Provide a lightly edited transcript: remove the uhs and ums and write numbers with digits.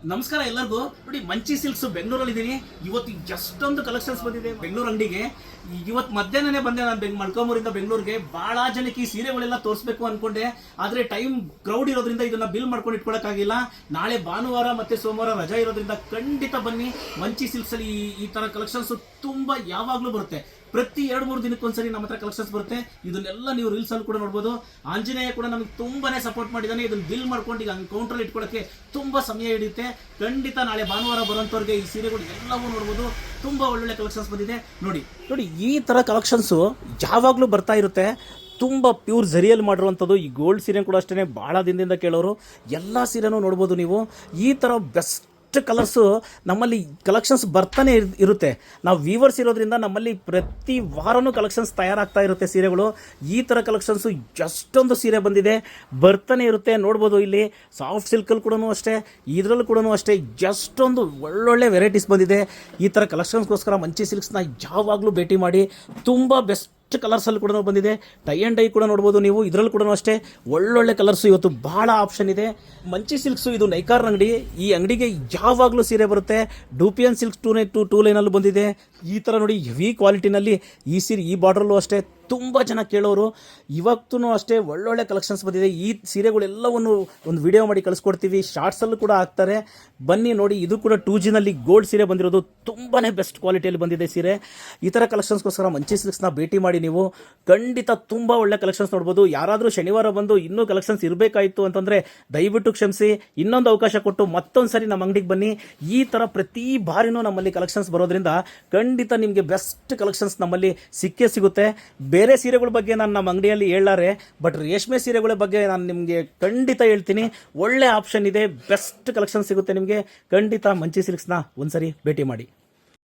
ನಮಸ್ಕಾರ ಎಲ್ಲರಿಗೂ. ನೋಡಿ, ಮಂಚಿ ಸಿಲ್ಕ್ಸ್ ಬೆಂಗಳೂರಲ್ಲಿ ಇದ್ದೀನಿ. ಇವತ್ತು ಎಷ್ಟೊಂದು ಕಲೆಕ್ಷನ್ಸ್ ಬಂದಿದೆ ಬೆಂಗಳೂರು ಅಂಗಡಿಗೆ. ಇವತ್ತು ಮಧ್ಯಾಹ್ನನೇ ಬಂದೆ ನಾನು ಮಲ್ಕಾಮೂರಿಂದ ಬೆಂಗಳೂರಿಗೆ. ಬಹಳ ಜನಕ್ಕೆ ಈ ಸೀರೆಗಳೆಲ್ಲ ತೋರಿಸ್ಬೇಕು ಅನ್ಕೊಂಡೆ, ಆದ್ರೆ ಟೈಮ್ ಕ್ರೌಡ್ ಇರೋದ್ರಿಂದ ಇದನ್ನ ಬಿಲ್ ಮಾಡ್ಕೊಂಡು ಇಟ್ಕೊಳಕ್ಕಾಗಿಲ್ಲ. ನಾಳೆ ಭಾನುವಾರ ಮತ್ತೆ ಸೋಮವಾರ ರಜಾ ಇರೋದ್ರಿಂದ ಖಂಡಿತ ಬನ್ನಿ. ಮಂಚಿ ಸಿಲ್ಕ್ಸ್ ಅಲ್ಲಿ ಈ ತರ ಕಲೆಕ್ಷನ್ಸ್ ತುಂಬಾ ಯಾವಾಗ್ಲೂ ಬರುತ್ತೆ. ಪ್ರತಿ 2-3 ದಿನಕ್ಕೊಂದ್ಸರಿ ನಮ್ಮ ಹತ್ರ ಕಲೆಕ್ಷನ್ಸ್ ಬರುತ್ತೆ. ಇದನ್ನೆಲ್ಲ ನೀವು ರೀಲ್ಸ್ ಅಲ್ಲಿ ಕೂಡ ನೋಡಬಹುದು. ಆಂಜನೇಯ ಕೂಡ ನಮಗೆ ತುಂಬಾನೇ ಸಪೋರ್ಟ್ ಮಾಡಿದ್ದಾನೆ. ಇದನ್ನ ಬಿಲ್ ಮಾಡ್ಕೊಂಡು ಈಗ ಕೌಂಟರ್ ಇಟ್ಕೊಳ್ಳೋಕೆ ತುಂಬಾ ಸಮಯ ಹಿಡಿಯುತ್ತೆ. ಖಂಡಿತ ನಾಳೆ ಭಾನುವಾರ ಬರುವಂತವ್ರಿಗೆ ಈ ಸೀರೆಗಳು ಎಲ್ಲವೂ ನೋಡಬಹುದು. ತುಂಬಾ ಒಳ್ಳೊಳ್ಳೆ ಕಲೆಕ್ಷನ್ಸ್ ಬಂದಿದೆ. ನೋಡಿ ನೋಡಿ, ಈ ತರ ಕಲೆಕ್ಷನ್ಸ್ ಯಾವಾಗ್ಲೂ ಬರ್ತಾ ಇರುತ್ತೆ. ತುಂಬ ಪ್ಯೂರ್ ಜರಿಯಲ್ಲಿ ಮಾಡಿರುವಂಥದ್ದು. ಈ ಗೋಲ್ಡ್ ಸೀರೆ ಕೂಡ ಅಷ್ಟೇ ಭಾಳ ದಿನದಿಂದ ಕೇಳೋರು. ಎಲ್ಲ ಸೀರೆನೂ ನೋಡ್ಬೋದು ನೀವು. ಈ ಥರ ಬೆಸ್ಟ್ ಕಲರ್ಸು ನಮ್ಮಲ್ಲಿ ಕಲೆಕ್ಷನ್ಸ್ ಬರ್ತಾನೆ ಇರುತ್ತೆ. ನಾವು ವೀವರ್ಸ್ ಇರೋದ್ರಿಂದ ನಮ್ಮಲ್ಲಿ ಪ್ರತಿ ವಾರನೂ ಕಲೆಕ್ಷನ್ಸ್ ತಯಾರಾಗ್ತಾ ಇರುತ್ತೆ ಸೀರೆಗಳು. ಈ ಥರ ಕಲೆಕ್ಷನ್ಸು ಎಷ್ಟೊಂದು ಸೀರೆ ಬಂದಿದೆ, ಬರ್ತಾನೆ ಇರುತ್ತೆ. ನೋಡ್ಬೋದು ಇಲ್ಲಿ ಸಾಫ್ಟ್ ಸಿಲ್ಕಲ್ಲಿ ಕೂಡ ಅಷ್ಟೇ, ಇದರಲ್ಲೂ ಕೂಡ ಅಷ್ಟೇ ಎಷ್ಟೊಂದು ಒಳ್ಳೊಳ್ಳೆ ವೆರೈಟೀಸ್ ಬಂದಿದೆ. ಈ ಥರ ಕಲೆಕ್ಷನ್ಸ್ಗೋಸ್ಕರ ಮಂಚಿ ಸಿಲ್ಕ್ಸ್ನ ಯಾವಾಗಲೂ ಭೇಟಿ ಮಾಡಿ. ತುಂಬ ಬೆಸ್ಟ್ ಕಲರ್ಸಲ್ಲಿ ಕೂಡ ಬಂದಿದೆ. ಟೈ ಆ್ಯಂಡ್ ಡೈ ಕೂಡ ನೋಡ್ಬೋದು ನೀವು. ಇದರಲ್ಲಿ ಕೂಡ ಅಷ್ಟೇ ಒಳ್ಳೊಳ್ಳೆ ಕಲರ್ಸು ಇವತ್ತು ಬಹಳ ಆಪ್ಷನ್ ಇದೆ. ಮಂಚಿ ಸಿಲ್ಕ್ಸು ಇದು ನೈಕಾರ್ ಅಂಗಡಿ. ಈ ಅಂಗಡಿಗೆ ಯಾವಾಗಲೂ ಸೀರೆ ಬರುತ್ತೆ. ಡೂಪಿಯನ್ ಸಿಲ್ಕ್ಸ್ 2 ಲೈನಲ್ಲೂ ಬಂದಿದೆ. ಈ ಥರ ನೋಡಿ ಹೆವಿ ಕ್ವಾಲಿಟಿನಲ್ಲಿ ಈ ಸೀರೆ, ಈ ಬಾರ್ಡ್ರಲ್ಲೂ ಅಷ್ಟೇ ತುಂಬ ಜನ ಕೇಳೋರು. ಇವತ್ತೂ ಅಷ್ಟೇ ಒಳ್ಳೊಳ್ಳೆ ಕಲೆಕ್ಷನ್ಸ್ ಬಂದಿದೆ. ಈ ಸೀರೆಗಳೆಲ್ಲವನ್ನು ಒಂದು ವಿಡಿಯೋ ಮಾಡಿ ಕಳಿಸ್ಕೊಡ್ತೀವಿ. ಶಾರ್ಟ್ಸಲ್ಲೂ ಕೂಡ ಹಾಕ್ತಾರೆ, ಬನ್ನಿ ನೋಡಿ. ಇದು ಕೂಡ 2Gನಲ್ಲಿ ಗೋಲ್ಡ್ ಸೀರೆ ಬಂದಿರೋದು. ತುಂಬಾ ಬೆಸ್ಟ್ ಕ್ವಾಲಿಟಿಯಲ್ಲಿ ಬಂದಿದೆ ಸೀರೆ. ಈ ಥರ ಕಲೆಕ್ಷನ್ಸ್ಗೋಸ್ಕರ ಮಂಚಿ ಸಿಲ್ಕ್ಸ್ನ ಭೇಟಿ ಮಾಡಿ ನೀವು. ಖಂಡಿತ ತುಂಬ ಒಳ್ಳೆ ಕಲೆಕ್ಷನ್ಸ್ ನೋಡ್ಬೋದು. ಯಾರಾದರೂ ಶನಿವಾರ ಬಂದು ಇನ್ನೂ ಕಲೆಕ್ಷನ್ಸ್ ಇರಬೇಕಾಯಿತು ಅಂತಂದರೆ ದಯವಿಟ್ಟು ಕ್ಷಮಿಸಿ. ಇನ್ನೊಂದು ಅವಕಾಶ ಕೊಟ್ಟು ಮತ್ತೊಂದು ಸರಿ ನಮ್ಮ ಅಂಗಡಿಗೆ ಬನ್ನಿ. ಈ ಥರ ಪ್ರತಿ ಬಾರಿನೂ ನಮ್ಮಲ್ಲಿ ಕಲೆಕ್ಷನ್ಸ್ ಬರೋದ್ರಿಂದ ಖಂಡಿತ ನಿಮಗೆ ಬೆಸ್ಟ್ ಕಲೆಕ್ಷನ್ಸ್ ನಮ್ಮಲ್ಲಿ ಸಿಕ್ಕೇ ಸಿಗುತ್ತೆ. ಬೇರೆ ಸೀರೆಗಳ ಬಗ್ಗೆ ನಾನು ನಮ್ಮ ಅಂಗಡಿಯಲ್ಲಿ ಹೇಳಾರೆ, ಬಟ್ ರೇಷ್ಮೆ ಸೀರೆಗಳ ಬಗ್ಗೆ ನಾನು ನಿಮಗೆ ಖಂಡಿತ ಹೇಳ್ತೀನಿ. ಒಳ್ಳೆ ಆಪ್ಷನ್ ಇದೆ, ಬೆಸ್ಟ್ ಕಲೆಕ್ಷನ್ ಸಿಗುತ್ತೆ ನಿಮಗೆ. ಖಂಡಿತ ಮಂಚಿ ಸಿಲ್ಕ್ಸ್ನ ಒಂದ್ಸರಿ ಭೇಟಿ ಮಾಡಿ.